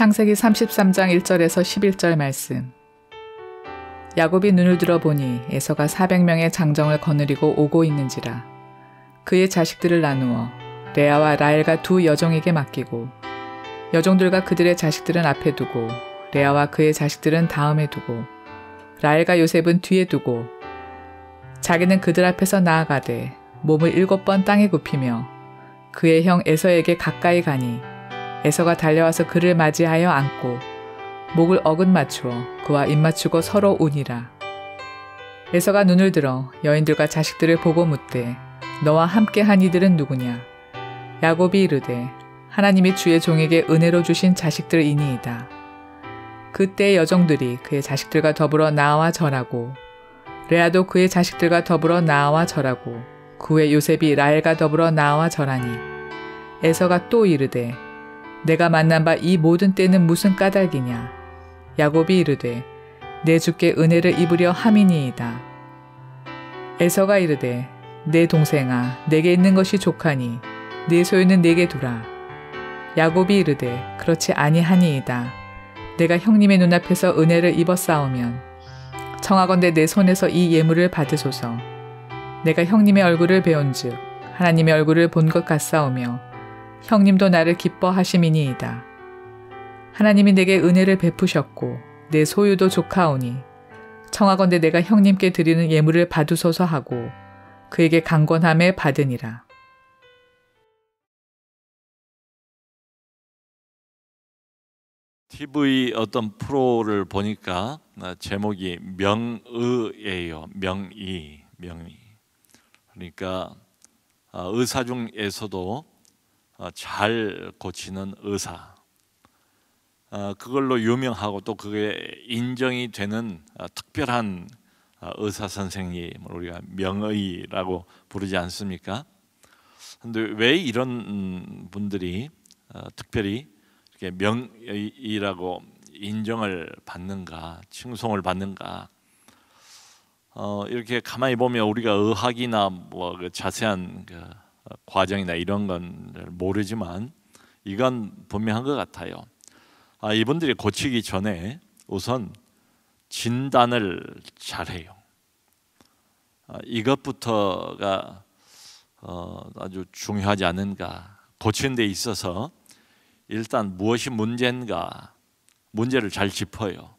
창세기 33장 1절에서 11절 말씀. 야곱이 눈을 들어보니 에서가 400명의 장정을 거느리고 오고 있는지라. 그의 자식들을 나누어 레아와 라헬과 두 여종에게 맡기고 여종들과 그들의 자식들은 앞에 두고 레아와 그의 자식들은 다음에 두고 라헬과 요셉은 뒤에 두고 자기는 그들 앞에서 나아가되 몸을 7번 땅에 굽히며 그의 형 에서에게 가까이 가니 에서가 달려와서 그를 맞이하여 안고 목을 어긋 맞추어 그와 입맞추고 서로 우니라. 에서가 눈을 들어 여인들과 자식들을 보고 묻되 너와 함께한 이들은 누구냐? 야곱이 이르되 하나님이 주의 종에게 은혜로 주신 자식들이니이다. 그때 여종들이 그의 자식들과 더불어 나아와 절하고 레아도 그의 자식들과 더불어 나아와 절하고 그 후에 요셉이 라헬과 더불어 나아와 절하니 에서가 또 이르되 내가 만난 바 이 모든 때는 무슨 까닭이냐? 야곱이 이르되 내 주께 은혜를 입으려 함이니이다. 에서가 이르되 내 동생아 내게 있는 것이 족하니 네 소유는 내게 두라. 야곱이 이르되 그렇지 아니하니이다. 내가 형님의 눈앞에서 은혜를 입었사오면 청하건대 내 손에서 이 예물을 받으소서. 내가 형님의 얼굴을 배운즉 하나님의 얼굴을 본 것 같사오며 형님도 나를 기뻐하심이니이다. 하나님이 내게 은혜를 베푸셨고 내 소유도 족하오니 청하건대 내가 형님께 드리는 예물을 받으소서 하고 그에게 강권함에 받으니라. TV 어떤 프로를 보니까 제목이 명의예요. 명의. 그러니까 의사 중에서도 잘 고치는 의사, 그걸로 유명하고 또 그게 인정이 되는 특별한 의사 선생님을 우리가 명의라고 부르지 않습니까? 근데 왜 이런 분들이 특별히 이렇게 명의라고 인정을 받는가, 칭송을 받는가? 이렇게 가만히 보면 우리가 의학이나 뭐 그 자세한 그 과정이나 이런 건 모르지만 이건 분명한 것 같아요. 이분들이 고치기 전에 우선 진단을 잘해요. 이것부터가 아주 중요하지 않은가. 고치는 데 있어서 일단 무엇이 문제인가, 문제를 잘 짚어요.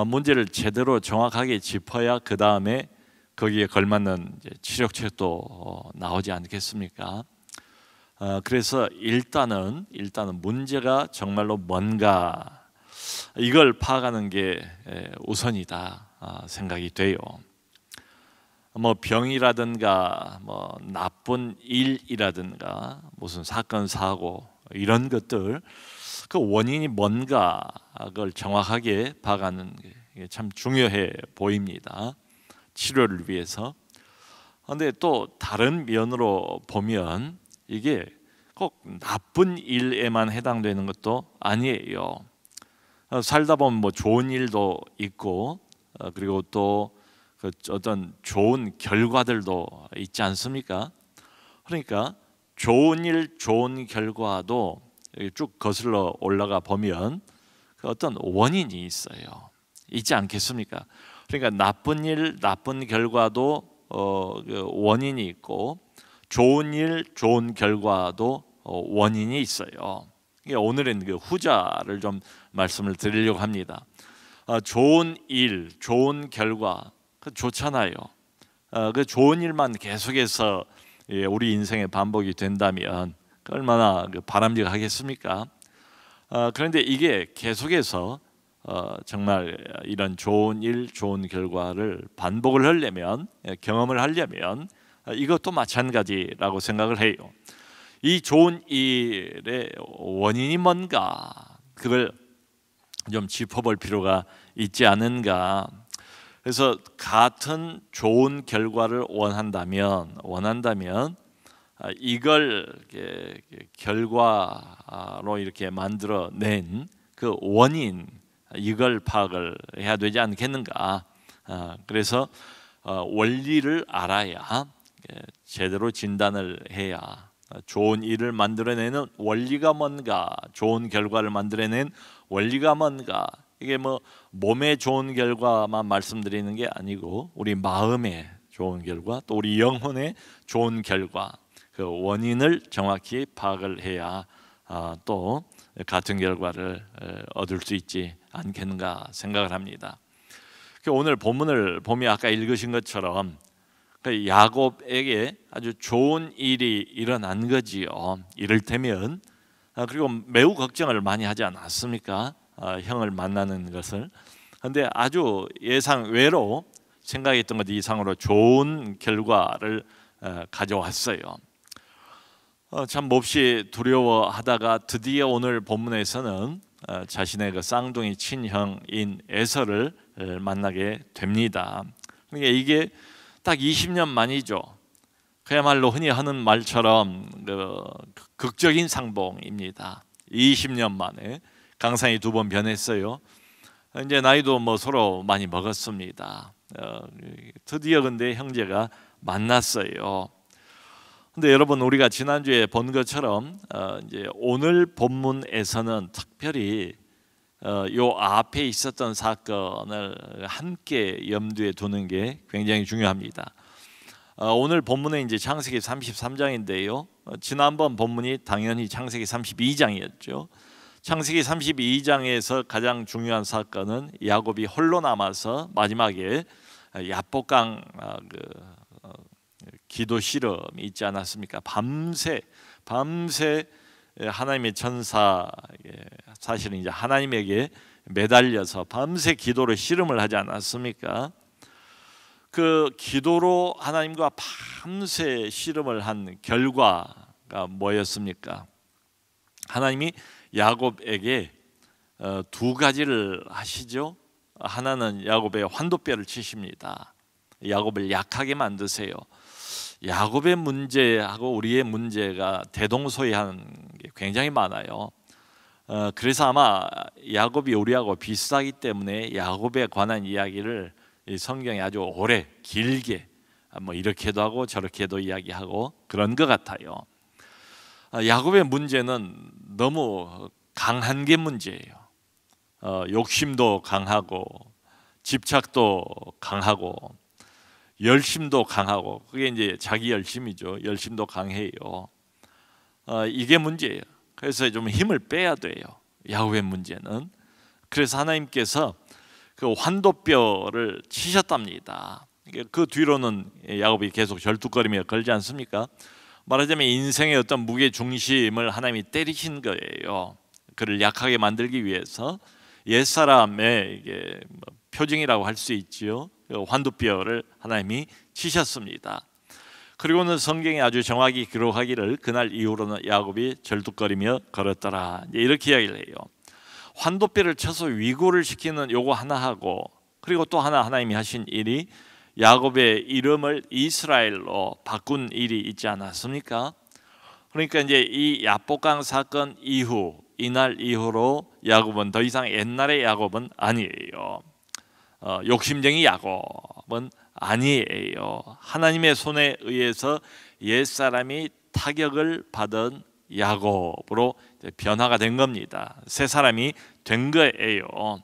문제를 제대로 정확하게 짚어야 그 다음에 거기에 걸맞는 치료책도 나오지 않겠습니까? 그래서 일단은 문제가 정말로 뭔가 이걸 파악하는 게 우선이다 생각이 돼요. 뭐 병이라든가 뭐 나쁜 일이라든가 무슨 사건 사고 이런 것들 그 원인이 뭔가 그걸 정확하게 파악하는 게 참 중요해 보입니다. 치료를 위해서. 그런데 또 다른 면으로 보면 이게 꼭 나쁜 일에만 해당되는 것도 아니에요. 살다 보면 뭐 좋은 일도 있고 그리고 또 그 어떤 좋은 결과들도 있지 않습니까? 그러니까 좋은 일, 좋은 결과도 쭉 거슬러 올라가 보면 그 어떤 원인이 있어요. 있지 않겠습니까? 그러니까 나쁜 일, 나쁜 결과도 그 원인이 있고 좋은 일, 좋은 결과도 원인이 있어요. 오늘은 그 후자를 좀 말씀을 드리려고 합니다. 좋은 일, 좋은 결과 그 좋잖아요. 그 좋은 일만 계속해서 우리 인생의 반복이 된다면 얼마나 바람직하겠습니까? 그런데 이게 계속해서 정말 이런 좋은 일, 좋은 결과를 반복을 하려면, 경험을 하려면 이것도 마찬가지라고 생각을 해요. 이 좋은 일의 원인이 뭔가 그걸 좀 짚어볼 필요가 있지 않은가. 그래서 같은 좋은 결과를 원한다면 이걸 결과로 이렇게 만들어낸 그 원인, 이걸 파악을 해야 되지 않겠는가. 그래서 원리를 알아야 제대로 진단을 해야 좋은 일을 만들어내는 원리가 뭔가, 좋은 결과를 만들어낸 원리가 뭔가, 이게 뭐 몸의 좋은 결과만 말씀드리는 게 아니고 우리 마음의 좋은 결과, 또 우리 영혼의 좋은 결과, 그 원인을 정확히 파악을 해야 또 같은 결과를 얻을 수 있지 않겠는가 생각을 합니다. 오늘 본문을 보면 아까 읽으신 것처럼 야곱에게 아주 좋은 일이 일어난 거지요. 이를테면 그리고 매우 걱정을 많이 하지 않았습니까? 형을 만나는 것을. 그런데 아주 예상 외로 생각했던 것 이상으로 좋은 결과를 가져왔어요. 참 몹시 두려워하다가 드디어 오늘 본문에서는 자신의 그 쌍둥이 친형인 에서를 만나게 됩니다. 그러니까 이게 딱 20년 만이죠. 그야말로 흔히 하는 말처럼 극적인 상봉입니다. 20년 만에 강산이 2번 변했어요. 이제 나이도 뭐 서로 많이 먹었습니다. 드디어 근데 형제가 만났어요. 근데 여러분, 우리가 지난주에 본 것처럼 이제 오늘 본문에서는 특별히 요 앞에 있었던 사건을 함께 염두에 두는 게 굉장히 중요합니다. 오늘 본문은 이제 창세기 33장인데요. 지난번 본문이 당연히 창세기 32장이었죠. 창세기 32장에서 가장 중요한 사건은 야곱이 홀로 남아서 마지막에 야복강 기도 실험이 있지 않았습니까? 밤새 하나님의 천사, 사실은 이제 하나님에게 매달려서 밤새 기도로 실험을 하지 않았습니까? 그 기도로 하나님과 밤새 실험을 한 결과가 뭐였습니까? 하나님이 야곱에게 2가지를 하시죠. 하나는 야곱의 환도뼈를 치십니다. 야곱을 약하게 만드세요. 야곱의 문제하고 우리의 문제가 대동소이한 게 굉장히 많아요. 그래서 아마 야곱이 우리하고 비슷하기 때문에 야곱에 관한 이야기를 이 성경에 아주 오래 길게 뭐 이렇게도 하고 저렇게도 이야기하고 그런 것 같아요. 야곱의 문제는 너무 강한 게 문제예요. 욕심도 강하고 집착도 강하고 열심도 강하고, 그게 이제 자기 열심이죠. 열심도 강해요. 이게 문제예요. 그래서 좀 힘을 빼야 돼요. 야곱의 문제는. 그래서 하나님께서 그 환도뼈를 치셨답니다. 그 뒤로는 야곱이 계속 절뚝거리며 걸지 않습니까? 말하자면 인생의 어떤 무게 중심을 하나님이 때리신 거예요. 그를 약하게 만들기 위해서 옛사람의 이게 표징이라고 할 수 있지요. 환도뼈를 하나님이 치셨습니다. 그리고는 성경에 아주 정확히 기록하기를 그날 이후로는 야곱이 절뚝거리며 걸었더라, 이렇게 이야기를 해요. 환도뼈를 쳐서 위고를 시키는 요거 하나 하고, 그리고 또 하나 하나님이 하신 일이 야곱의 이름을 이스라엘로 바꾼 일이 있지 않았습니까? 그러니까 이제 이 야복강 사건 이후, 이날 이후로 야곱은 더 이상 옛날의 야곱은 아니에요. 욕심쟁이 야곱은 아니에요. 하나님의 손에 의해서 옛사람이 타격을 받은 야곱으로 변화가 된 겁니다. 새 사람이 된 거예요.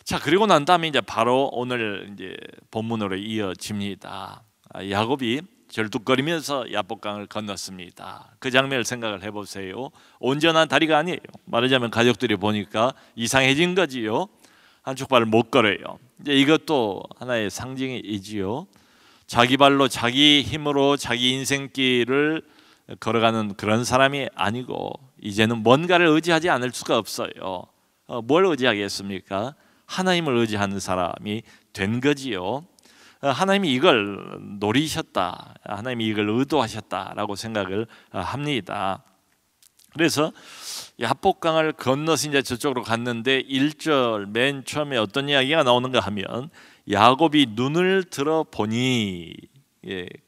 자, 그리고 난 다음에 이제 바로 오늘 이제 본문으로 이어집니다. 야곱이 절뚝거리면서 야복강을 건넜습니다. 그 장면을 생각을 해보세요. 온전한 다리가 아니에요. 말하자면 가족들이 보니까 이상해진 거지요. 한쪽 발을 못 걸어요. 이제 이것도 하나의 상징이지요. 자기 발로 자기 힘으로 자기 인생길을 걸어가는 그런 사람이 아니고 이제는 뭔가를 의지하지 않을 수가 없어요. 뭘 의지하겠습니까? 하나님을 의지하는 사람이 된 거지요. 하나님이 이걸 노리셨다, 하나님이 이걸 의도하셨다라고 생각을 합니다. 그래서 야복강을 건너서 이제 저쪽으로 갔는데 1절 맨 처음에 어떤 이야기가 나오는가 하면 야곱이 눈을 들어 보니,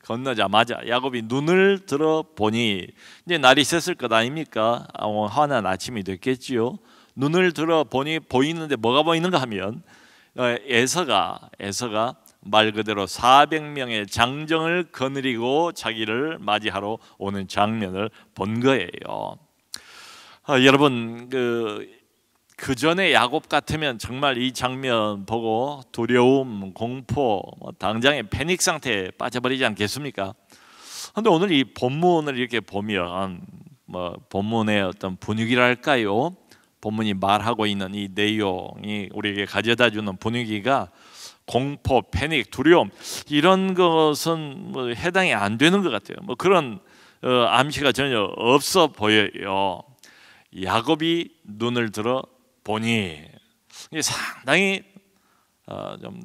건너자마자 야곱이 눈을 들어 보니, 이제 날이 샜을 것 아닙니까? 환한 아침이 됐겠지요. 눈을 들어 보니 보이는데 뭐가 보이는가 하면 에서가 말 그대로 400명의 장정을 거느리고 자기를 맞이하러 오는 장면을 본 거예요. 여러분 그 전에 야곱 같으면 정말 이 장면 보고 두려움, 공포, 당장의 패닉 상태에 빠져버리지 않겠습니까? 그런데 오늘 이 본문을 이렇게 보면 본문의 어떤 분위기랄까요? 본문이 말하고 있는 이 내용이 우리에게 가져다주는 분위기가 공포, 패닉, 두려움 이런 것은 해당이 안 되는 것 같아요. 그런 암시가 전혀 없어 보여요. 야곱이 눈을 들어 보니 이게 상당히 좀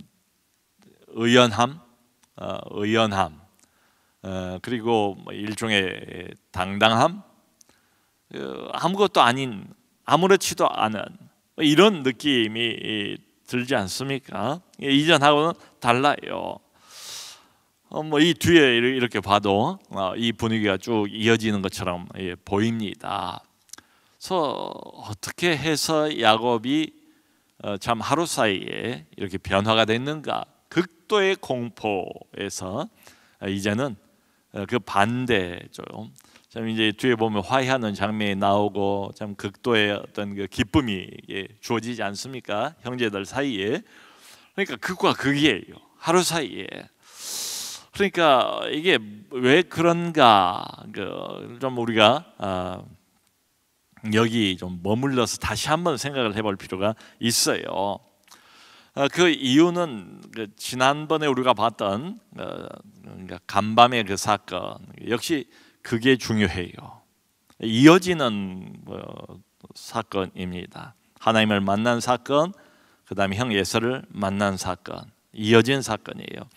의연함, 그리고 일종의 당당함, 아무것도 아닌 아무렇지도 않은 이런 느낌이 들지 않습니까? 이전하고는 달라요. 이 뒤에 이렇게 봐도 이 분위기가 쭉 이어지는 것처럼 보입니다. 그래서 어떻게 해서 야곱이 참 하루 사이에 이렇게 변화가 됐는가? 극도의 공포에서 이제는 그 반대죠. 참 이제 뒤에 보면 화해하는 장면이 나오고 참 극도의 어떤 그 기쁨이 주어지지 않습니까? 형제들 사이에. 그러니까 극과 극이에요. 하루 사이에. 그러니까 이게 왜 그런가? 좀 우리가 여기 좀 머물러서 다시 한번 생각을 해볼 필요가 있어요. 그 이유는 지난번에 우리가 봤던 간밤의 그 사건 역시 그게 중요해요. 이어지는 사건입니다. 하나님을 만난 사건, 그 다음에 형 에서를 만난 사건, 이어진 사건이에요.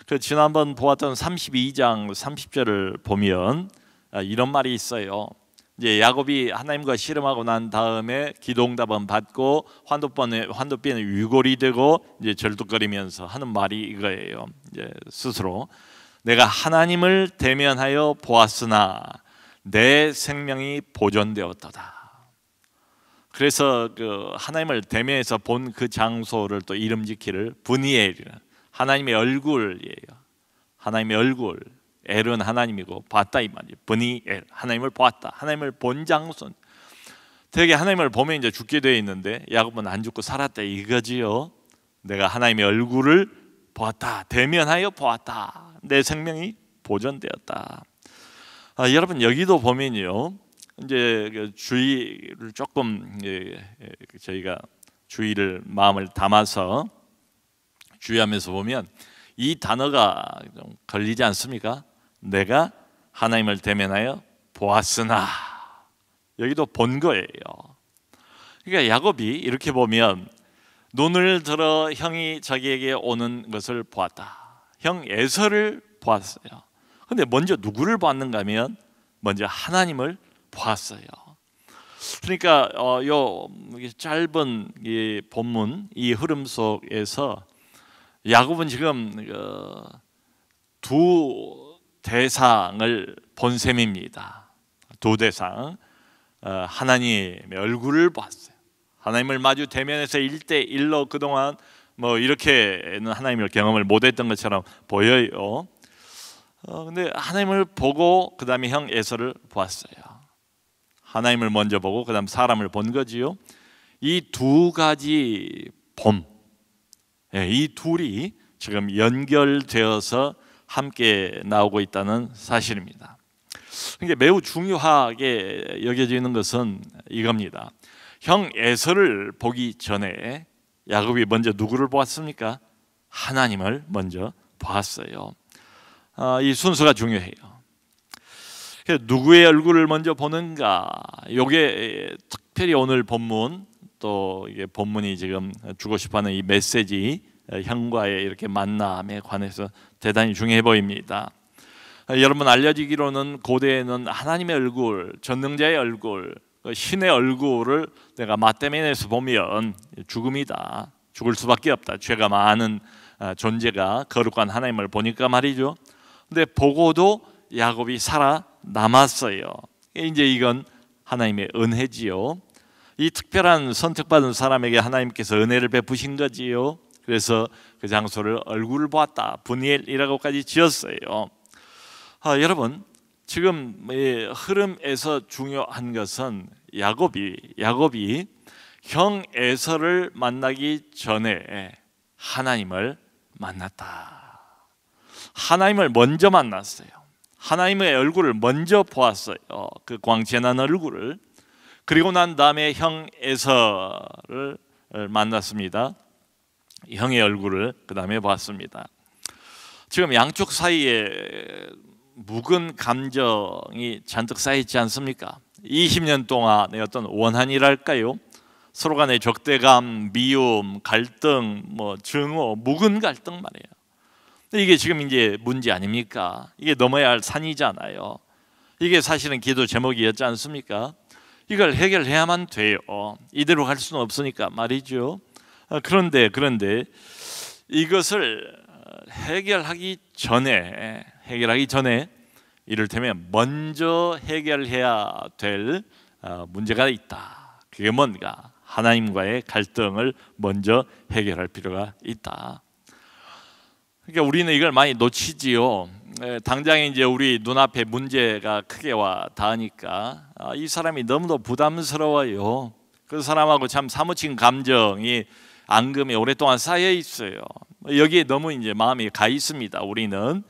그 지난번 보았던 32장 30절을 보면 이런 말이 있어요. 이제 야곱이 하나님과 씨름하고 난 다음에 기도응답은 받고 환도뼈는 위골이 되고 이제 절뚝거리면서 하는 말이 이거예요. 이제 스스로 내가 하나님을 대면하여 보았으나 내 생명이 보존되었도다. 그래서 그 하나님을 대면해서 본 그 장소를 또 이름 짓기를 브니엘, 하나님의 얼굴이에요. 하나님의 얼굴. 엘은 하나님이고 봤다 이 말이에요. 브니엘, 하나님을 보았다. 하나님을 본 장소. 되게 하나님을 보면 이제 죽게 되어 있는데 야곱은 안 죽고 살았다 이거지요. 내가 하나님의 얼굴을 보았다. 대면하여 보았다. 내 생명이 보존되었다. 여러분 여기도 보면요. 이제 그 주의를 조금 저희가 주의를 마음을 담아서 주의하면서 보면 이 단어가 좀 걸리지 않습니까? 내가 하나님을 대면하여 보았으나 여기도 본 거예요. 그러니까 야곱이 이렇게 보면 눈을 들어 형이 자기에게 오는 것을 보았다. 형 에서를 보았어요. 근데 먼저 누구를 보았는가 하면 먼저 하나님을 보았어요. 그러니까 요 짧은 이 본문 이 흐름 속에서 야곱은 지금 두 대상을 본 셈입니다. 두 대상. 하나님의 얼굴을 보았어요. 하나님을 마주 대면해서 1대1로 그동안 이렇게는 하나님을 경험을 못했던 것처럼 보여요. 근데 하나님을 보고 그 다음에 형 에서를 보았어요. 하나님을 먼저 보고 그 다음 사람을 본 거지요. 이 두 가지 봄, 이 둘이 지금 연결되어서 함께 나오고 있다는 사실입니다. 그러니까 매우 중요하게 여겨지는 것은 이겁니다. 형 에서를 보기 전에 야곱이 먼저 누구를 보았습니까? 하나님을 먼저 보았어요. 이 순서가 중요해요. 누구의 얼굴을 먼저 보는가? 이게 특별히 오늘 본문 또 이게 본문이 지금 주고 싶어하는 이 메시지 형과의 이렇게 만남에 관해서 대단히 중요해 보입니다. 여러분 알려지기로는 고대에는 하나님의 얼굴, 전능자의 얼굴, 신의 얼굴을 내가 맞대면에서 보면 죽음이다. 죽을 수밖에 없다. 죄가 많은 존재가 거룩한 하나님을 보니까 말이죠. 근데 보고도 야곱이 살아남았어요. 이제 이건 하나님의 은혜지요. 이 특별한 선택받은 사람에게 하나님께서 은혜를 베푸신 거지요. 그래서 그 장소를 얼굴을 보았다 브니엘이라고까지 지었어요. 여러분, 지금 흐름에서 중요한 것은 야곱이 형 에서를 만나기 전에 하나님을 만났다. 하나님을 먼저 만났어요. 하나님의 얼굴을 먼저 보았어요. 그 광채난 얼굴을. 그리고 난 다음에 형 에서를 만났습니다. 형의 얼굴을 그 다음에 봤습니다. 지금 양쪽 사이에 묵은 감정이 잔뜩 쌓여있지 않습니까? 20년 동안의 어떤 원한이랄까요? 서로 간의 적대감, 미움, 갈등, 증오, 묵은 갈등 말이에요. 이게 지금 이제 문제 아닙니까? 이게 넘어야 할 산이잖아요. 이게 사실은 기도 제목이었지 않습니까? 이걸 해결해야만 돼요. 이대로 갈 수는 없으니까 말이죠. 그런데 이것을 해결하기 전에 이를테면 먼저 해결해야 될 문제가 있다. 그게 뭔가? 하나님과의 갈등을 먼저 해결할 필요가 있다. 그러니까 우리는 이걸 많이 놓치지요. 당장에 이제 우리 눈앞에 문제가 크게 와 닿으니까 이 사람이 너무도 부담스러워요. 그 사람하고 참 사무친 감정이 앙금이 오랫동안 쌓여 있어요. 여기에 너무 이제 마음이 가 있습니다. 우리는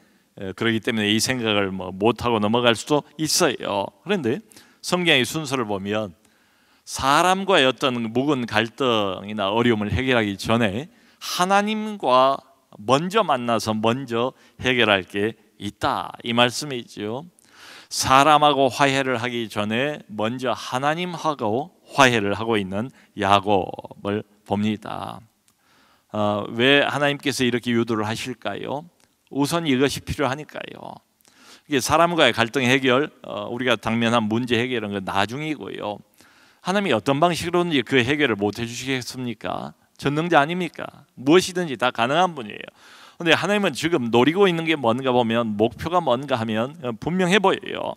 그렇기 때문에 이 생각을 못하고 넘어갈 수도 있어요. 그런데 성경의 순서를 보면 사람과의 어떤 묵은 갈등이나 어려움을 해결하기 전에 하나님과 먼저 만나서 먼저 해결할 게 있다, 이 말씀이죠. 사람하고 화해를 하기 전에 먼저 하나님하고 화해를 하고 있는 야곱을 봅니다. 왜 하나님께서 이렇게 유도를 하실까요? 우선 이것이 필요하니까요. 이게 사람과의 갈등 해결, 우리가 당면한 문제 해결은 건 나중이고요. 하나님이 어떤 방식으로든지 그 해결을 못 해주시겠습니까? 전능자 아닙니까? 무엇이든지 다 가능한 분이에요. 그런데 하나님은 지금 노리고 있는 게 뭔가 보면, 목표가 뭔가 하면 분명해 보여요.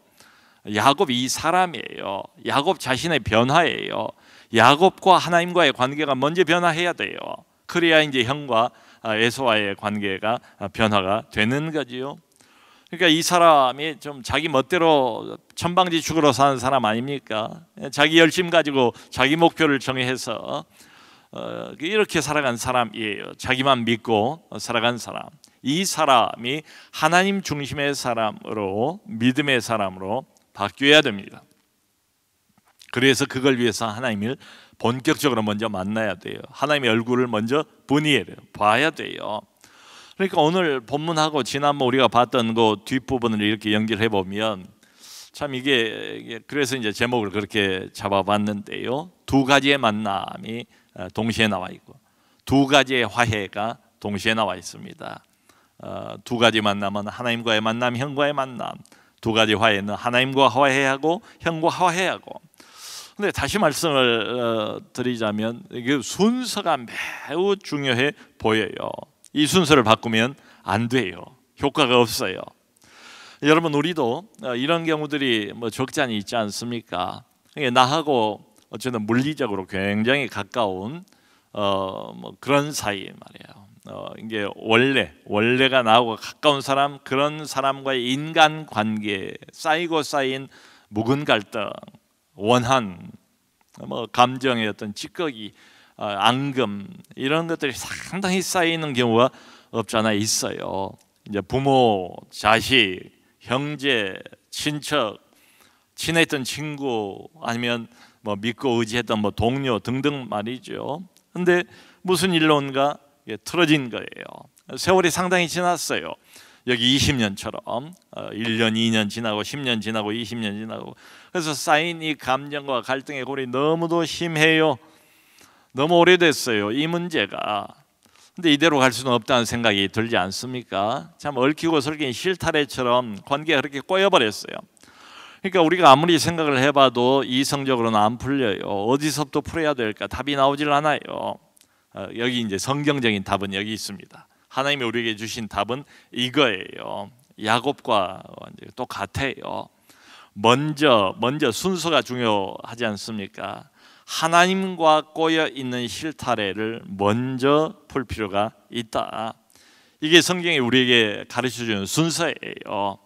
야곱이 이 사람이에요. 야곱 자신의 변화예요. 야곱과 하나님과의 관계가 먼저 변화해야 돼요. 그래야 이제 형과 에서와의 관계가 변화가 되는 거지요. 그러니까 이 사람이 좀 자기 멋대로 천방지축으로 사는 사람 아닙니까? 자기 열심 가지고 자기 목표를 정해서 이렇게 살아간 사람이에요. 자기만 믿고 살아간 사람. 이 사람이 하나님 중심의 사람으로, 믿음의 사람으로 바뀌어야 됩니다. 그래서 그걸 위해서 하나님을 본격적으로 먼저 만나야 돼요. 하나님의 얼굴을 먼저 봐야 돼요. 그러니까 오늘 본문하고 지난번 우리가 봤던 그 뒷부분을 이렇게 연결해 보면 참 이게 그래서 이제 제목을 그렇게 잡아봤는데요. 두 가지의 만남이 동시에 나와 있고 두 가지의 화해가 동시에 나와 있습니다. 두 가지 만남은 하나님과의 만남, 형과의 만남. 두 가지 화해는 하나님과 화해하고 형과 화해하고. 근데 다시 말씀을 드리자면 이게 순서가 매우 중요해 보여요. 이 순서를 바꾸면 안 돼요. 효과가 없어요. 여러분, 우리도 이런 경우들이 적지 않이 있지 않습니까? 나하고 어쨌든 물리적으로 굉장히 가까운 그런 사이 말이에요. 이게 원래가 나하고 가까운 사람, 그런 사람과의 인간 관계, 쌓이고 쌓인 묵은 갈등, 원한, 감정의 어떤 찌꺼기, 앙금, 이런 것들이 상당히 쌓이는 경우가 없지 않아 있어요. 이제 부모, 자식, 형제, 친척, 친했던 친구, 아니면 믿고 의지했던 동료 등등 말이죠. 근데 무슨 일로인가 틀어진 거예요. 세월이 상당히 지났어요. 여기 20년처럼 1년, 2년 지나고 10년 지나고 20년 지나고, 그래서 쌓인 이 감정과 갈등의 골이 너무도 심해요. 너무 오래됐어요, 이 문제가. 근데 이대로 갈 수는 없다는 생각이 들지 않습니까? 참 얽히고 설킨 실타래처럼 관계가 그렇게 꼬여버렸어요. 그러니까 우리가 아무리 생각을 해봐도 이성적으로는 안 풀려요. 어디서부터 풀어야 될까? 답이 나오질 않아요. 여기 이제 성경적인 답은 여기 있습니다. 하나님이 우리에게 주신 답은 이거예요. 야곱과 똑같아요. 먼저 순서가 중요하지 않습니까? 하나님과 꼬여 있는 실타래를 먼저 풀 필요가 있다. 이게 성경이 우리에게 가르쳐주는 순서예요.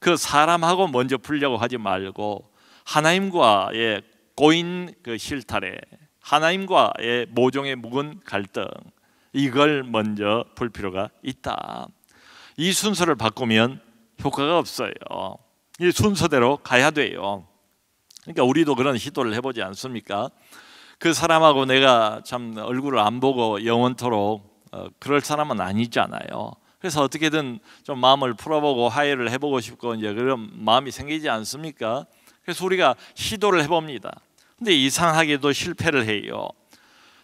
그 사람하고 먼저 풀려고 하지 말고 하나님과의 꼬인 그 실타래, 하나님과의 모종의 묵은 갈등, 이걸 먼저 풀 필요가 있다. 이 순서를 바꾸면 효과가 없어요. 이 순서대로 가야 돼요. 그러니까 우리도 그런 시도를 해보지 않습니까? 그 사람하고 내가 참 얼굴을 안 보고 영원토록 그럴 사람은 아니잖아요. 그래서 어떻게든 좀 마음을 풀어보고 화해를 해보고 싶고 이제 그런 마음이 생기지 않습니까? 그래서 우리가 시도를 해봅니다. 근데 이상하게도 실패를 해요.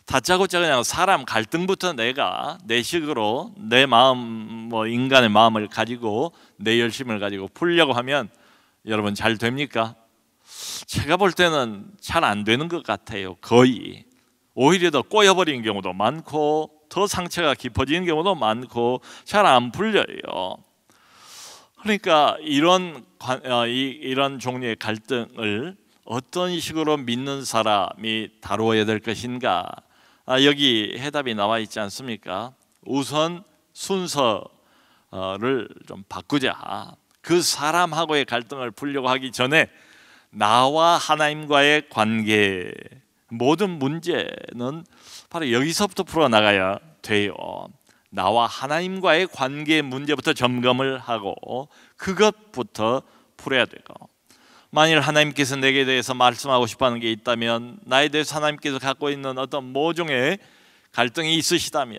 다짜고짜 그냥 사람 갈등부터 내가 내 식으로 내 마음, 뭐 인간의 마음을 가지고 내 열심을 가지고 풀려고 하면 여러분 잘 됩니까? 제가 볼 때는 잘 안 되는 것 같아요. 거의. 오히려 더 꼬여버리는 경우도 많고 더 상처가 깊어지는 경우도 많고 잘 안 풀려요. 그러니까 이런 종류의 갈등을 어떤 식으로 믿는 사람이 다루어야 될 것인가? 여기 해답이 나와 있지 않습니까? 우선 순서를 좀 바꾸자. 그 사람하고의 갈등을 풀려고 하기 전에 나와 하나님과의 관계, 모든 문제는 바로 여기서부터 풀어나가야 돼요. 나와 하나님과의 관계 문제부터 점검을 하고 그것부터 풀어야 되고, 만일 하나님께서 내게 대해서 말씀하고 싶어하는 게 있다면, 나에 대해서 하나님께서 갖고 있는 어떤 모종의 갈등이 있으시다면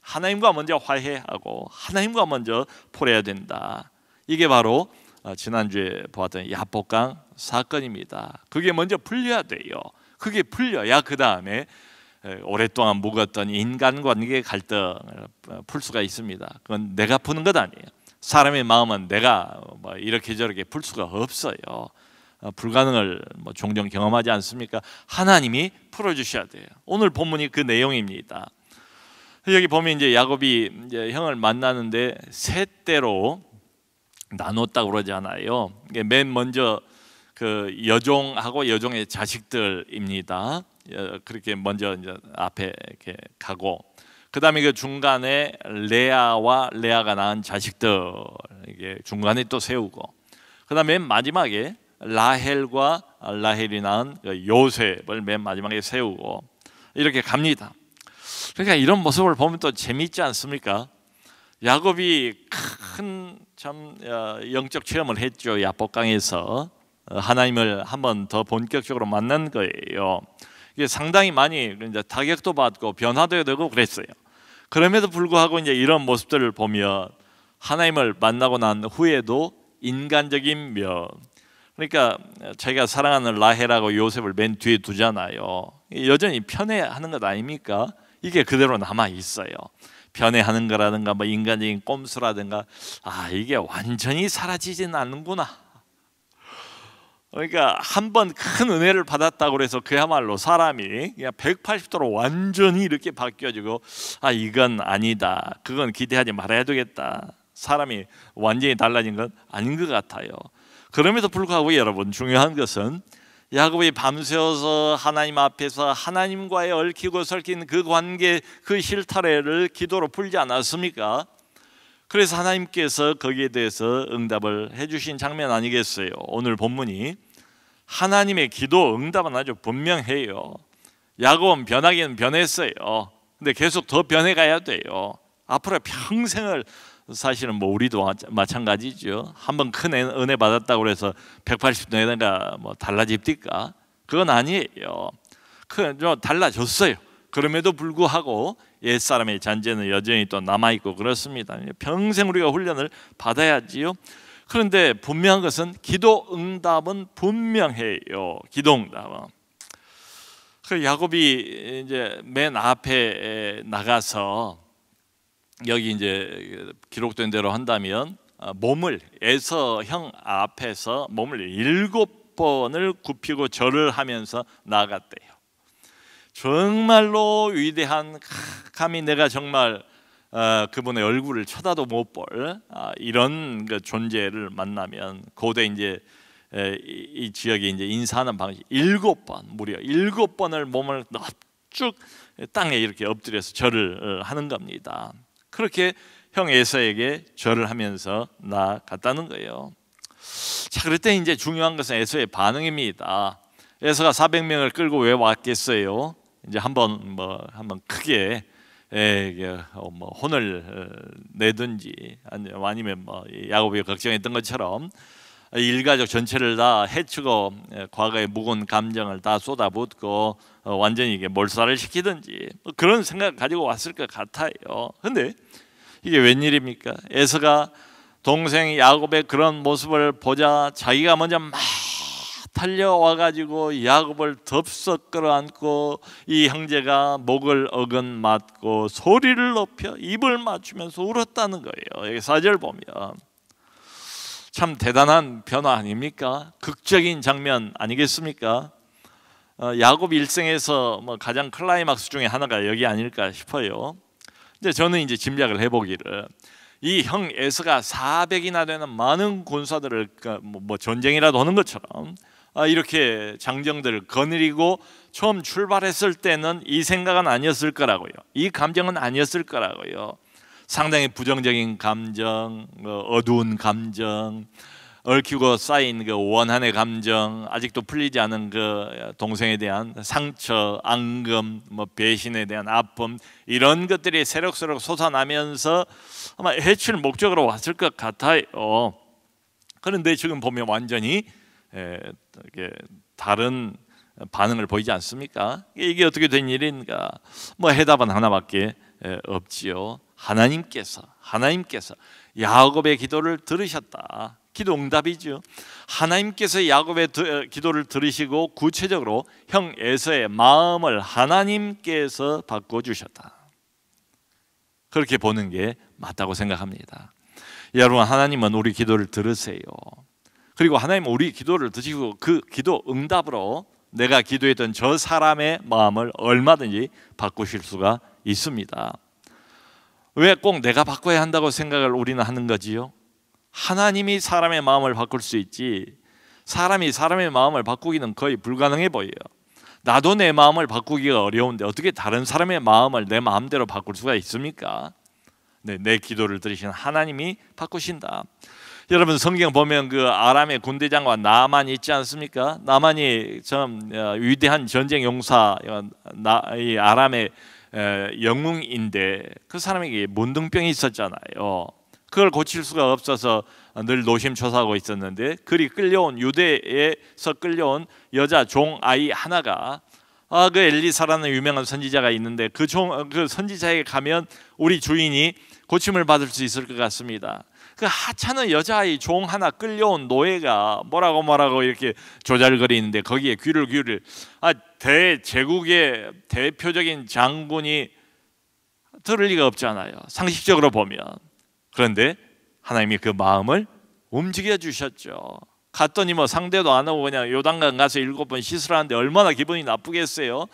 하나님과 먼저 화해하고 하나님과 먼저 풀어야 된다. 이게 바로 지난주에 보았던 야복강 사건입니다. 그게 먼저 풀려야 돼요. 그게 풀려야 그 다음에 오랫동안 묵었던 인간관계의 갈등을 풀 수가 있습니다. 그건 내가 푸는 것 아니에요. 사람의 마음은 내가 뭐 이렇게 저렇게 풀 수가 없어요. 불가능을 종종 경험하지 않습니까? 하나님이 풀어주셔야 돼요. 오늘 본문이 그 내용입니다. 여기 보면 이제 야곱이 이제 형을 만나는데 세 때로 나눴다고 그러잖아요. 맨 먼저 그 여종하고 여종의 자식들입니다. 그렇게 먼저 이제 앞에 이렇게 가고, 그 다음에 그 중간에 레아와 레아가 낳은 자식들 이게 중간에 또 세우고, 그 다음에 맨 마지막에 라헬과 라헬이 낳은 요셉을 맨 마지막에 세우고 이렇게 갑니다. 그러니까 이런 모습을 보면 또 재미있지 않습니까? 야곱이 큰 참 영적 체험을 했죠. 야복강에서 하나님을 한 번 더 본격적으로 만난 거예요. 이게 상당히 많이 이제 타격도 받고 변화도 되고 그랬어요. 그럼에도 불구하고 이제 이런 모습들을 보면 하나님을 만나고 난 후에도 인간적인 면, 그러니까 자기가 사랑하는 라헬하고 요셉을 맨 뒤에 두잖아요. 여전히 편애하는 것 아닙니까? 이게 그대로 남아 있어요. 편애하는 거라든가 뭐 인간적인 꼼수라든가, 이게 완전히 사라지진 않는구나. 그러니까 한 번 큰 은혜를 받았다고 해서 그야말로 사람이 그냥 180도로 완전히 이렇게 바뀌어지고 이건 아니다, 그건 기대하지 말아야 되겠다, 사람이 완전히 달라진 건 아닌 것 같아요. 그럼에도 불구하고 여러분, 중요한 것은 야곱이 밤새워서 하나님 앞에서 하나님과의 얽히고 설킨 그 관계, 그 실타래를 기도로 풀지 않았습니까? 그래서 하나님께서 거기에 대해서 응답을 해주신 장면 아니겠어요? 오늘 본문이 하나님의 기도 응답은 아주 분명해요. 야곱은 변하기는 변했어요. 근데 계속 더 변해가야 돼요. 앞으로 평생을, 사실은 뭐 우리도 마찬가지죠. 한번 큰 은혜 받았다고 해서 180도 내가 뭐 달라집니까? 그건 아니에요. 좀 달라졌어요. 그럼에도 불구하고 옛사람의 잔재는 여전히 또 남아있고 그렇습니다. 평생 우리가 훈련을 받아야지요. 그런데 분명한 것은 기도 응답은 분명해요. 기도 응답은. 그 야곱이 이제 맨 앞에 나가서, 여기 이제 기록된 대로 한다면 몸을, 에서 형 앞에서 몸을 7번을 굽히고 절을 하면서 나아갔대요. 정말로 위대한, 감히 내가 정말 그분의 얼굴을 쳐다도 못 볼 이런 그 존재를 만나면, 고대 이제 이 지역에 이제 인사하는 방식 7번, 무려 7번을 몸을 쭉 땅에 이렇게 엎드려서 절을 하는 겁니다. 그렇게 형 에서에게 절을 하면서 나아갔다는 거예요. 자, 그럴 때 이제 중요한 것은 에서의 반응입니다. 에서가 400명을 끌고 왜 왔겠어요? 이제 한번 크게 혼을 내든지 아니면 야곱이 걱정했던 것처럼 일가족 전체를 다 해치고 과거의 묵은 감정을 다 쏟아붓고 완전히 이게 몰살을 시키든지 그런 생각 가지고 왔을 것 같아요. 근데 이게 웬일입니까? 에서가 동생 야곱의 그런 모습을 보자 자기가 먼저 막 달려와가지고 야곱을 덥석 끌어안고 이 형제가 목을 어긋맞고 소리를 높여 입을 맞추면서 울었다는 거예요. 여기 4절 보면 참 대단한 변화 아닙니까? 극적인 장면 아니겠습니까? 야곱 일생에서 가장 클라이막스 중에 하나가 여기 아닐까 싶어요. 근데 저는 이제 짐작을 해보기를 이 형 에서가 400이나 되는 많은 군사들을 전쟁이라도 하는 것처럼 이렇게 장정들을 거느리고 처음 출발했을 때는 이 생각은 아니었을 거라고요. 이 감정은 아니었을 거라고요. 상당히 부정적인 감정, 어두운 감정, 얽히고 쌓인 그 원한의 감정, 아직도 풀리지 않은 그 동생에 대한 상처, 앙금, 배신에 대한 아픔, 이런 것들이 새록새록 솟아나면서 아마 해칠 목적으로 왔을 것 같아요. 그런데 지금 보면 완전히 다른 반응을 보이지 않습니까? 이게 어떻게 된 일인가? 해답은 하나밖에 없지요. 하나님께서 야곱의 기도를 들으셨다. 기도 응답이죠. 하나님께서 야곱의 기도를 들으시고 구체적으로 형 에서의 마음을 하나님께서 바꿔주셨다. 그렇게 보는 게 맞다고 생각합니다. 여러분, 하나님은 우리 기도를 들으세요. 그리고 하나님은 우리 기도를 드시고 그 기도 응답으로 내가 기도했던 저 사람의 마음을 얼마든지 바꾸실 수가 있습니다. 왜 꼭 내가 바꿔야 한다고 생각을 우리는 하는 거지요? 하나님이 사람의 마음을 바꿀 수 있지 사람이 사람의 마음을 바꾸기는 거의 불가능해 보여요. 나도 내 마음을 바꾸기가 어려운데 어떻게 다른 사람의 마음을 내 마음대로 바꿀 수가 있습니까? 네, 내 기도를 들으신 하나님이 바꾸신다. 여러분, 성경 보면 그 아람의 군대장관 나만 있지 않습니까? 나만이 참 위대한 전쟁 용사, 이 아람의 영웅인데 그 사람에게 문둥병이 있었잖아요. 그걸 고칠 수가 없어서 늘 노심초사하고 있었는데 그리 끌려온 유대에서 끌려온 여자 종 아이 하나가 그 엘리사라는 유명한 선지자가 있는데 그 선지자에게 가면 우리 주인이 고침을 받을 수 있을 것 같습니다. 그 하찮은 여자아이 종 하나 끌려온 노예가 뭐라고 이렇게 조잘거리는데 거기에 귀를 기울일 대제국의 대표적인 장군이 들을 리가 없잖아요, 상식적으로 보면. 그런데 하나님이 그 마음을 움직여 주셨죠. 갔더니 상대도 안 하고 그냥 요단강 가서 7번 씻으라는데 얼마나 기분이 나쁘겠어요.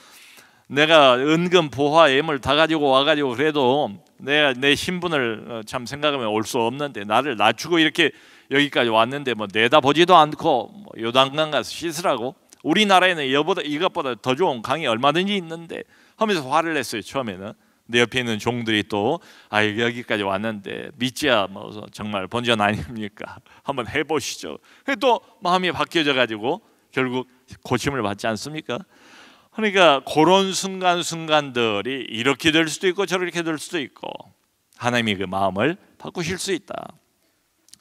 내가 은금 보화 예물 다 가지고 와가지고 그래도 내가 내 신분을 참 생각하면 올 수 없는데 나를 낮추고 이렇게 여기까지 왔는데 내다보지도 않고 요단강 가서 씻으라고? 우리나라에는 이것보다 더 좋은 강이 얼마든지 있는데 하면서 화를 냈어요. 처음에는. 내 옆에 있는 종들이 또 여기까지 왔는데 믿지야 정말 본전 아닙니까? 한번 해보시죠. 또 마음이 바뀌어져 가지고 결국 고침을 받지 않습니까? 그러니까 그런 순간순간들이 이렇게 될 수도 있고 저렇게 될 수도 있고 하나님이 그 마음을 바꾸실 수 있다.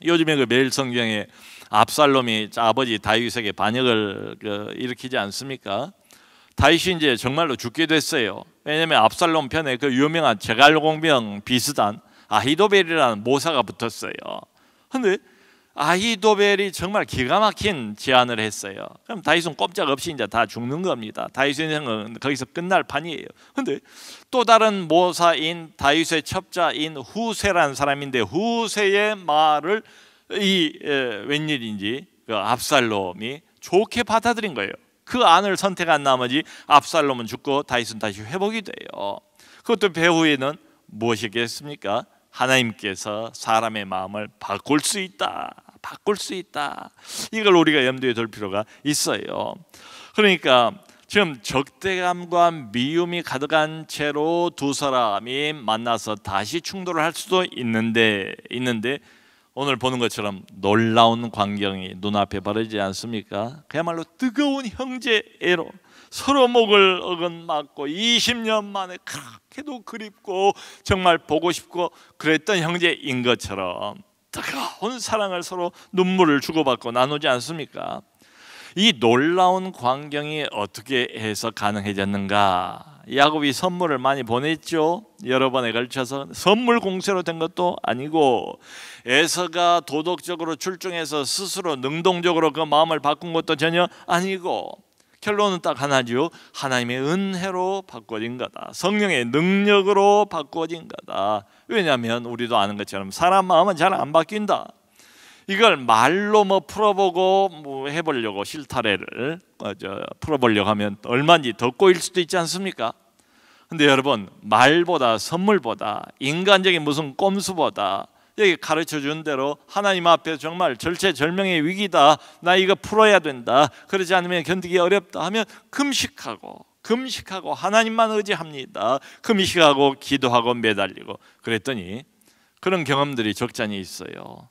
요즘에 그 매일 성경에 압살롬이 아버지 다윗에게 반역을 일으키지 않습니까? 다윗이 이제 정말로 죽게 됐어요. 왜냐하면 압살롬 편에 그 유명한 제갈공명 비슷한 아히도벨이라는 모사가 붙었어요. 그런데 아히도벨이 정말 기가 막힌 제안을 했어요. 그럼 다윗은 꼼짝없이 이제 다 죽는 겁니다. 다윗의 인생은 거기서 끝날 판이에요. 그런데 또 다른 모사인 다윗의 첩자인 후세라는 사람인데 후세의 말을 웬일인지 그 압살롬이 좋게 받아들인 거예요. 그 안을 선택한 나머지 압살롬은 죽고 다윗은 다시 회복이 돼요. 그것도 배후에는 무엇이겠습니까? 하나님께서 사람의 마음을 바꿀 수 있다. 바꿀 수 있다. 이걸 우리가 염두에 둘 필요가 있어요. 그러니까 지금 적대감과 미움이 가득한 채로 두 사람이 만나서 다시 충돌을 할 수도 있는데 오늘 보는 것처럼 놀라운 광경이 눈앞에 벌어지지 않습니까? 그야말로 뜨거운 형제애로 서로 목을 어긋맞고 20년 만에 그렇게도 그립고 정말 보고 싶고 그랬던 형제인 것처럼 뜨거운 사랑을 서로 눈물을 주고받고 나누지 않습니까? 이 놀라운 광경이 어떻게 해서 가능해졌는가? 야곱이 선물을 많이 보냈죠. 여러 번에 걸쳐서 선물 공세로 된 것도 아니고 에서가 도덕적으로 출중해서 스스로 능동적으로 그 마음을 바꾼 것도 전혀 아니고 결론은 딱 하나죠. 하나님의 은혜로 바꿔진 거다. 성령의 능력으로 바꿔진 거다. 왜냐하면 우리도 아는 것처럼 사람 마음은 잘 안 바뀐다. 이걸 말로 풀어보고 해보려고 실타래를 풀어보려고 하면 얼마인지 더 꼬일 수도 있지 않습니까? 근데 여러분, 말보다 선물보다 인간적인 무슨 꼼수보다 여기 가르쳐 준 대로 하나님 앞에 정말 절체절명의 위기다, 나 이거 풀어야 된다, 그러지 않으면 견디기 어렵다 하면 금식하고 하나님만 의지합니다. 금식하고 기도하고 매달리고 그랬더니 그런 경험들이 적잖이 있어요.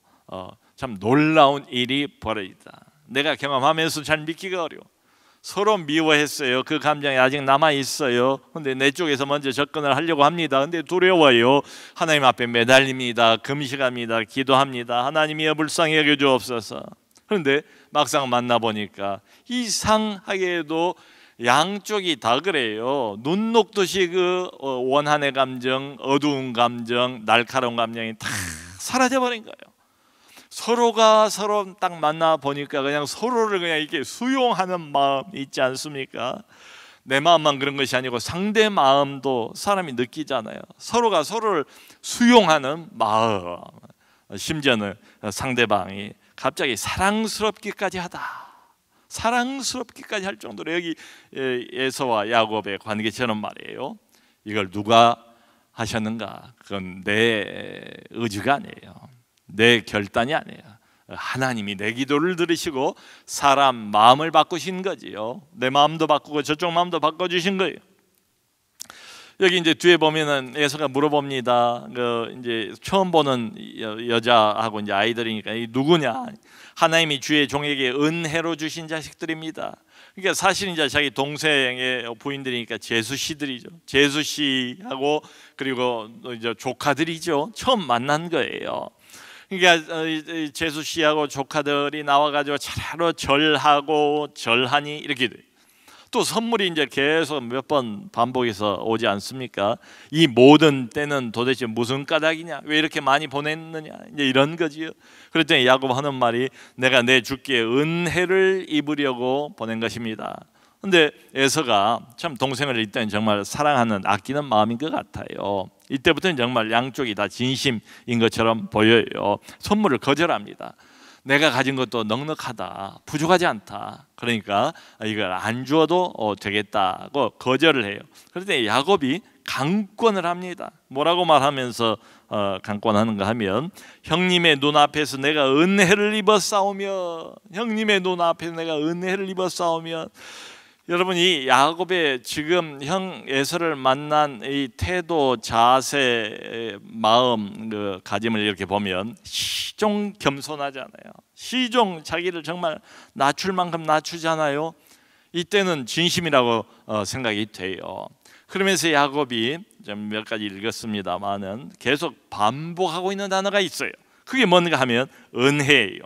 참 놀라운 일이 벌어지다. 내가 경험하면서 잘 믿기가 어려워. 서로 미워했어요. 그 감정이 아직 남아있어요. 근데 내 쪽에서 먼저 접근을 하려고 합니다. 근데 두려워요. 하나님 앞에 매달립니다. 금식합니다. 기도합니다. 하나님이여 불쌍히 여겨주옵소서. 그런데 막상 만나보니까 이상하게도 양쪽이 다 그래요. 눈 녹듯이 그 원한의 감정, 어두운 감정, 날카로운 감정이 다 사라져버린 거예요. 서로가 서로 딱 만나 보니까 그냥 서로를 그냥 이렇게 수용하는 마음이 있지 않습니까? 내 마음만 그런 것이 아니고 상대 마음도 사람이 느끼잖아요. 서로가 서로를 수용하는 마음. 심지어는 상대방이 갑자기 사랑스럽기까지 하다. 사랑스럽기까지 할 정도로 여기 에서와 야곱의 관계처럼 말이에요. 이걸 누가 하셨는가? 그건 내 의지가 아니에요. 내 결단이 아니에요. 하나님이 내 기도를 들으시고 사람 마음을 바꾸신 거지요. 내 마음도 바꾸고 저쪽 마음도 바꿔주신 거예요. 여기 이제 뒤에 보면은 에서가 물어봅니다. 이제 처음 보는 여자하고 이제 아이들이니까 이 누구냐? 하나님이 주의 종에게 은혜로 주신 자식들입니다. 그러니까 사실 이제 자기 동생의 부인들이니까 제수 씨들이죠. 제수 씨하고 그리고 이제 조카들이죠. 처음 만난 거예요. 그러니까 제수 씨하고 조카들이 나와가지고 차례로 절하고 절하니 이렇게 돼. 또 선물이 이제 계속 몇 번 반복해서 오지 않습니까? 이 모든 때는 도대체 무슨 까닭이냐? 왜 이렇게 많이 보냈느냐? 이제 이런 거지요. 그랬더니 야곱 하는 말이 내가 내 주께 은혜를 입으려고 보낸 것입니다. 근데 에서가 참 동생을 일단 정말 사랑하는 아끼는 마음인 것 같아요. 이때부터는 정말 양쪽이 다 진심인 것처럼 보여요. 선물을 거절합니다. 내가 가진 것도 넉넉하다, 부족하지 않다. 그러니까 이걸 안 주어도 되겠다고 거절을 해요. 그런데 야곱이 강권을 합니다. 뭐라고 말하면서 강권하는가 하면 형님의 눈앞에서 내가 은혜를 입었사오며, 형님의 눈앞에서 내가 은혜를 입었사오며. 여러분, 이 야곱의 지금 형 에서를 만난 이 태도, 자세, 마음, 그 가짐을 이렇게 보면 시종 겸손하잖아요. 시종 자기를 정말 낮출 만큼 낮추잖아요. 이때는 진심이라고 생각이 돼요. 그러면서 야곱이 좀 몇 가지 읽었습니다만은 계속 반복하고 있는 단어가 있어요. 그게 뭔가 하면 은혜예요.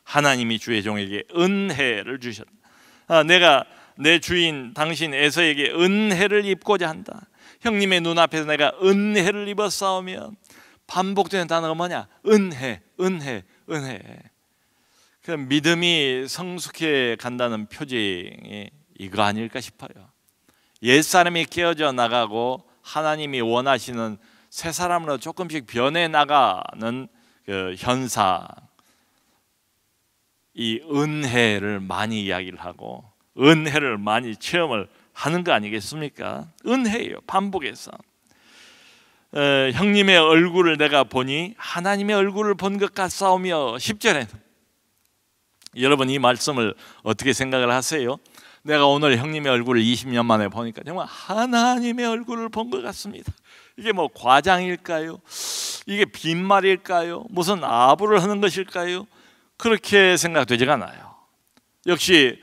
하나님이 주의 종에게 은혜를 주셨다. 내가 내 주인 당신 에서에게 은혜를 입고자 한다. 형님의 눈앞에서 내가 은혜를 입었사오면, 반복되는 단어가 뭐냐? 은혜, 은혜, 은혜. 그 믿음이 성숙해 간다는 표징이 이거 아닐까 싶어요. 옛사람이 깨어져 나가고 하나님이 원하시는 새 사람으로 조금씩 변해 나가는 그 현상, 이 은혜를 많이 이야기를 하고 은혜를 많이 체험을 하는 거 아니겠습니까? 은혜예요. 반복해서 형님의 얼굴을 내가 보니 하나님의 얼굴을 본 것 같사오며, 10절에는 여러분 이 말씀을 어떻게 생각을 하세요? 내가 오늘 형님의 얼굴을 20년 만에 보니까 정말 하나님의 얼굴을 본 것 같습니다. 이게 뭐 과장일까요? 이게 빈말일까요? 무슨 아부를 하는 것일까요? 그렇게 생각되지가 않아요. 역시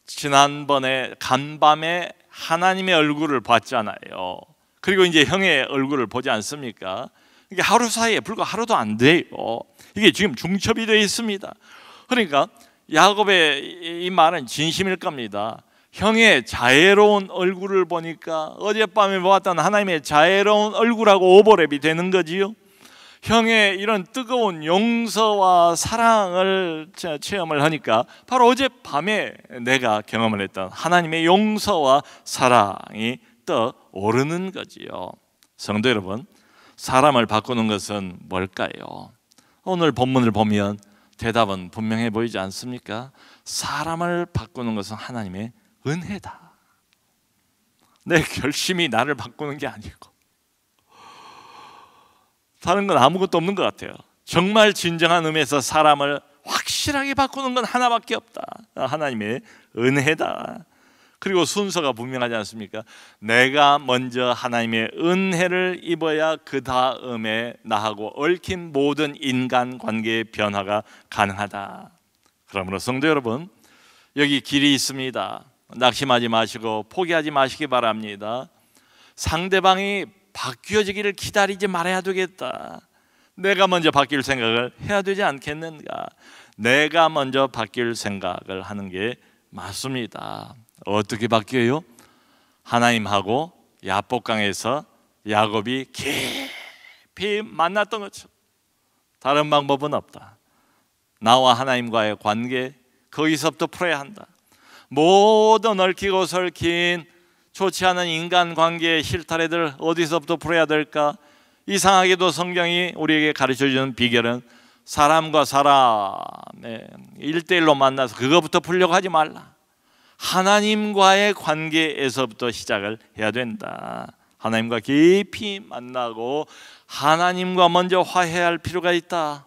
지난번에 간밤에 하나님의 얼굴을 봤잖아요. 그리고 이제 형의 얼굴을 보지 않습니까? 이게 하루 사이에 불과 하루도 안 돼요. 이게 지금 중첩이 되어 있습니다. 그러니까 야곱의 이 말은 진심일 겁니다. 형의 자애로운 얼굴을 보니까 어젯밤에 보았던 하나님의 자애로운 얼굴하고 오버랩이 되는 거지요. 형의 이런 뜨거운 용서와 사랑을 체험을 하니까 바로 어젯밤에 내가 경험을 했던 하나님의 용서와 사랑이 떠오르는 거지요. 성도 여러분, 사람을 바꾸는 것은 뭘까요? 오늘 본문을 보면 대답은 분명해 보이지 않습니까? 사람을 바꾸는 것은 하나님의 은혜다. 내 결심이 나를 바꾸는 게 아니고 다른 건 아무것도 없는 것 같아요. 정말 진정한 의미에서 사람을 확실하게 바꾸는 건 하나밖에 없다. 하나님의 은혜다. 그리고 순서가 분명하지 않습니까? 내가 먼저 하나님의 은혜를 입어야 그 다음에 나하고 얽힌 모든 인간관계의 변화가 가능하다. 그러므로 성도 여러분, 여기 길이 있습니다. 낙심하지 마시고 포기하지 마시기 바랍니다. 상대방이 바뀌어지기를 기다리지 말아야 되겠다. 내가 먼저 바뀔 생각을 해야 되지 않겠는가? 내가 먼저 바뀔 생각을 하는 게 맞습니다. 어떻게 바뀌어요? 하나님하고 야복강에서 야곱이 깊이 만났던 것처럼 다른 방법은 없다. 나와 하나님과의 관계, 거기서부터 풀어야 한다. 모든 얽히고 설킨 좋지 않은 인간관계의 실타래들 어디서부터 풀어야 될까? 이상하게도 성경이 우리에게 가르쳐주는 비결은 사람과 사람의 1대1로 만나서 그거부터 풀려고 하지 말라. 하나님과의 관계에서부터 시작을 해야 된다. 하나님과 깊이 만나고 하나님과 먼저 화해할 필요가 있다.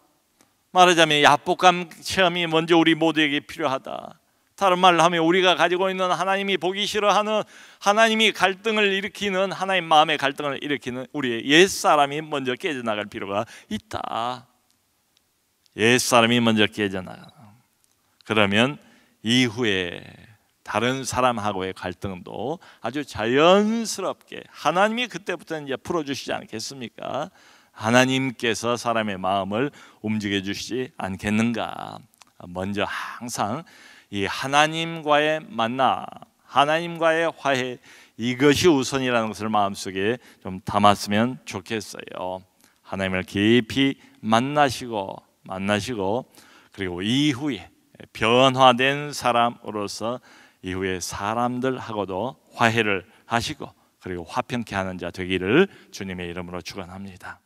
말하자면 야복감 체험이 먼저 우리 모두에게 필요하다. 다른 말로 하면 우리가 가지고 있는 하나님이 보기 싫어하는, 하나님이 갈등을 일으키는, 하나님 마음의 갈등을 일으키는 우리의 옛사람이 먼저 깨져나갈 필요가 있다. 옛사람이 먼저 깨져나가. 그러면 이후에 다른 사람하고의 갈등도 아주 자연스럽게 하나님이 그때부터 이제 풀어주시지 않겠습니까? 하나님께서 사람의 마음을 움직여 주시지 않겠는가? 먼저 항상 이 하나님과의 만남, 하나님과의 화해, 이것이 우선이라는 것을 마음속에 좀 담았으면 좋겠어요. 하나님을 깊이 만나시고 그리고 이후에 변화된 사람으로서 이후에 사람들하고도 화해를 하시고 그리고 화평케 하는 자 되기를 주님의 이름으로 축원합니다.